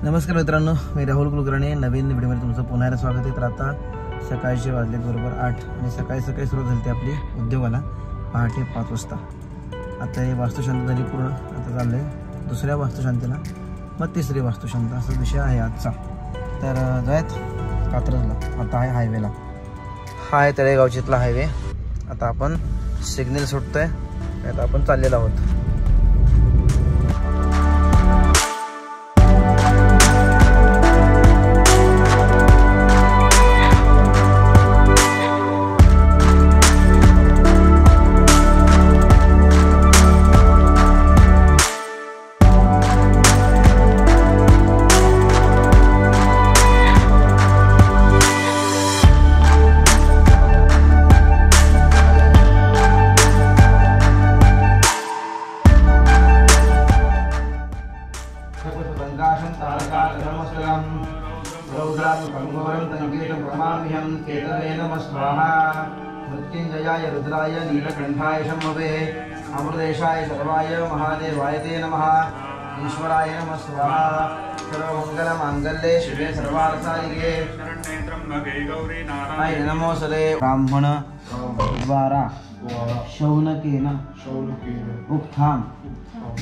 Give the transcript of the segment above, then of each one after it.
नमस्कार मित्रांनो, मी राहुल कुलकर्णी. नवीन व्हिडिओमध्ये तुमचं पुन्हा एकदा स्वागत आहे. तर आता सकाळचे वाजले बरोबर 8 आणि सकाळी सुरुवात झाली ती आपली उद्योगाला पहाटे 5 वाजता. आता हे वास्तुशांती झाली पूर्ण. आता चाललं आहे दुसऱ्या वास्तुशांतीला, मग तिसरी वास्तुशांती असा विषय आहे आजचा. तर जायत कात्रजला. आता आहे हायवेला, हा आहे तळेगावचीतला हायवे. आता आपण सिग्नल सुटतोय, आता आपण चाललेलो आहोत. मृत्युंजयाय रुद्राय नीलकंठाय शंभवे अमृतेशाय सर्वाय महादेवाय ते नमः. ईश्वराय नमः स्वाहा. सर्वमंगलमांगल्ये शिवे सर्वार्थसाधिके नमोऽस्तुते. ब्राह्मण द्वारा शौनकेन उक्तां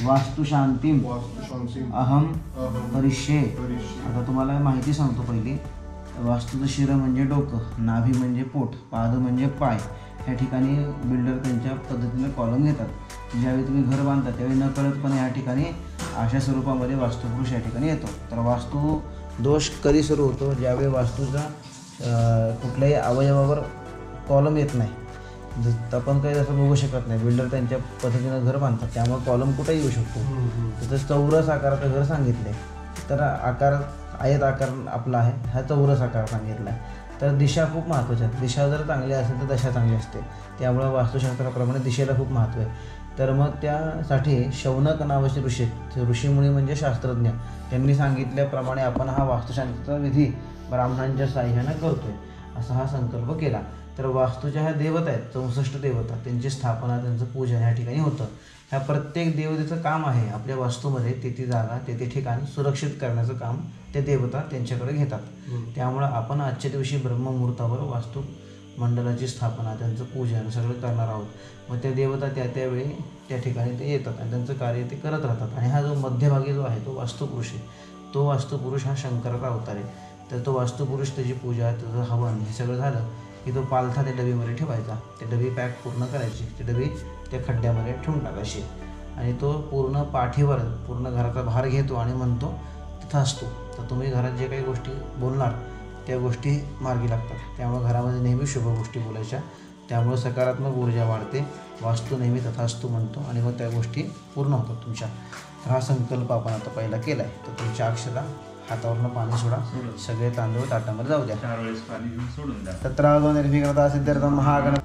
वास्तुशांतीं अहम करिष्ये. आता तुम्हाला माहिती सांगतो. पहिली वास्तूचं शिर म्हणजे डोकं, नाभी म्हणजे पोट, पाद म्हणजे पाय. ह्या ठिकाणी बिल्डर त्यांच्या पद्धतीने कॉलम घेतात. ज्यावेळी तुम्ही घर बांधता त्यावेळी नकळतपणे या ठिकाणी अशा स्वरूपामध्ये वास्तुपुरुष या ठिकाणी येतो. तर वास्तू दोष कधी सुरू होतो? ज्यावेळी वास्तूचा कुठल्याही अवयवावर कॉलम येत नाही. आपण काही असं बघू शकत नाही. बिल्डर त्यांच्या पद्धतीनं घर बांधतात, त्यामुळे कॉलम कुठेही येऊ शकतो. तिथं चौरस आकाराचं घर सांगितलं आहे, तर आकार आयत आकार आपला आहे, हा चौरस आकार सांगितला आहे. तर दिशा खूप महत्त्वाच्या आहेत. दिशा जर चांगली असेल तर दशा चांगली असते. त्यामुळं वास्तुशास्त्राप्रमाणे दिशेला खूप महत्त्व आहे. तर मग त्यासाठी शौनक नावाचे ऋषीमुनी म्हणजे शास्त्रज्ञ, त्यांनी सांगितल्याप्रमाणे आपण हा वास्तुशांतीचा विधी ब्राह्मणांच्या साह्यानं करतोय, असा हा संकल्प केला. तर वास्तूच्या ह्या देवता आहेत, 64 देवता, त्यांची स्थापना, त्यांचं पूजन या ठिकाणी होतं. ह्या प्रत्येक देवतेचं काम आहे आपल्या वास्तूमध्ये ती जागा ते ठिकाण सुरक्षित करण्याचं काम ते देवता त्यांच्याकडे घेतात. त्यामुळं आपण आजच्या दिवशी ब्रह्ममुहूर्तावर वास्तू मंडळाची स्थापना, त्यांचं पूजन सगळं करणार आहोत. मग त्या देवता त्यावेळी त्या ठिकाणी ते येतात आणि त्यांचं कार्य ते करत राहतात. आणि हा जो मध्यभागी जो आहे तो वास्तुपुरुष आहे. तो वास्तुपुरुष हा शंकराचा अवतार आहे. तर तो वास्तुपुरुष, त्याची पूजा, त्याचं हवन हे सगळं झालं की तो पालथा त्या डबीमध्ये ठेवायचा. ते डबी पॅक पूर्ण करायची, ते डबी त्या खड्ड्यामध्ये ठेवून टाकायची. आणि तो पूर्ण पाठीवर पूर्ण घराचा भार घेतो आणि म्हणतो तिथं असतो. तर तुम्ही घरात जे काही गोष्टी बोलणार त्या गोष्टी मार्गी लागतात. त्यामुळे घरामध्ये नेहमी शुभ गोष्टी बोलायच्या. त्यामुळे सकारात्मक ऊर्जा वाढते. वास्तू नेहमी तथास्तू म्हणतो आणि मग त्या गोष्टी पूर्ण होतात तुमच्या. तर हा संकल्प आपण आता पहिला केला आहे. तर तुमच्या अक्षरा हातावरनं पाणी सोडा, सगळे तांदूळ ताटामध्ये जाऊ द्या. 4 वेळेस पाणी सोडून द्या. तत्रादो निर्विघ्नता सिद्ध्यर्थं महागणपती